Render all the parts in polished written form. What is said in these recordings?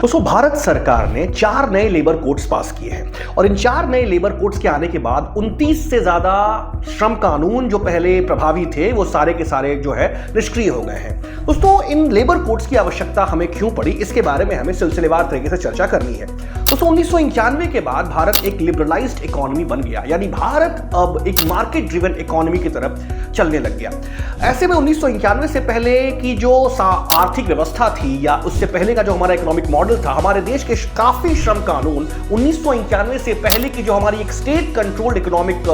दोस्तों भारत सरकार ने 4 नए लेबर कोड्स पास किए हैं और इन 4 नए लेबर कोड्स के आने के बाद 29 से ज्यादा श्रम कानून जो पहले प्रभावी थे वो सारे के सारे जो है निष्क्रिय हो गए हैं। दोस्तों इन लेबर कोड्स की आवश्यकता हमें क्यों पड़ी, इसके बारे में हमें सिलसिलेवार तरीके से चर्चा करनी है। दोस्तों 1991 के बाद भारत एक लिबरलाइज्ड इकोनॉमी बन गया, यानी भारत अब एक मार्केट ड्रिवन इकोनॉमी की तरफ चलने लग गया। ऐसे में 1991 से पहले की जो आर्थिक व्यवस्था थी या उससे पहले का जो हमारा इकोनॉमिक मॉडल था, हमारे देश के काफी श्रम कानून 1991 से पहले की जो हमारी एक स्टेट कंट्रोल्ड इकोनॉमिक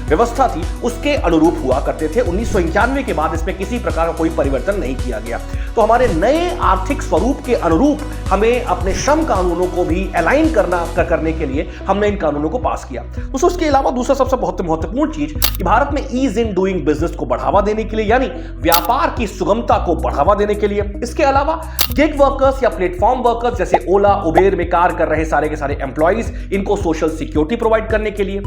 व्यवस्था थी उसके अनुरूप हुआ करते थे। 1991 के बाद इसमें किसी प्रकार का कोई परिवर्तन नहीं किया गया। तो हमारे नए आर्थिक स्वरूप के अनुरूप हमें अपने श्रम कानूनों को भी अलाइन करने के लिए हमने इन कानूनों को पास किया। उसके अलावा दूसरा सबसे बहुत महत्वपूर्ण चीज कि भारत में ईज इन डूइंग बिजनेस को बढ़ावा देने के लिए, यानी व्यापार की सुगमता को बढ़ावा देने के लिए, इसके अलावा गिग वर्कर्स या प्लेटफॉर्म वर्कर्स जैसे ओला उबेर में कार्य कर रहे सारे के सारे एम्प्लॉइज, इनको सोशल सिक्योरिटी प्रोवाइड करने के लिए,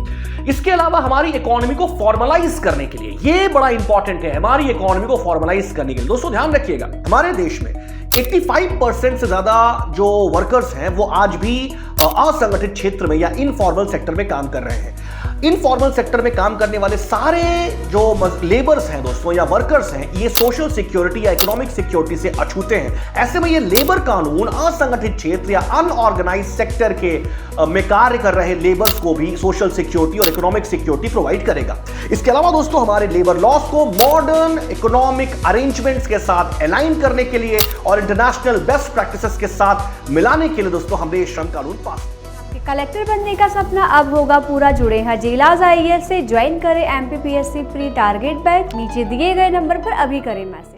इसके अलावा हमारी इकोनॉमी को फॉर्मलाइज करने के लिए, ये बड़ा इंपॉर्टेंट है, हमारी इकोनॉमी को फॉर्मलाइज करने के लिए। दोस्तों ध्यान रखिएगा, हमारे देश में 85% से ज्यादा जो वर्कर्स हैं वो आज भी असंगठित क्षेत्र में या इनफॉर्मल सेक्टर में काम कर रहे हैं। इनफॉर्मल सेक्टर में काम करने वाले सारे जो लेबर्स हैं दोस्तों या वर्कर्स हैं, ये सोशल सिक्योरिटी या इकोनॉमिक सिक्योरिटी से अछूते हैं। ऐसे में ये लेबर कानून असंगठित क्षेत्र या अनऑर्गेनाइज्ड सेक्टर के में कार्य कर रहे लेबर्स को भी सोशल सिक्योरिटी और इकोनॉमिक सिक्योरिटी प्रोवाइड करेगा। इसके अलावा दोस्तों हमारे लेबर लॉस को मॉडर्न इकोनॉमिक अरेंजमेंट्स के साथ अलाइन करने के लिए और इंटरनेशनल बेस्ट प्रैक्टिसेस के साथ मिलाने के लिए दोस्तों हमने ये श्रम कानून पास। कलेक्टर बनने का सपना अब होगा पूरा। जुड़े हैं जिलाज IAS से, ज्वाइन करें MPPSC प्री टारगेट बैच। नीचे दिए गए नंबर पर अभी करें मैसेज।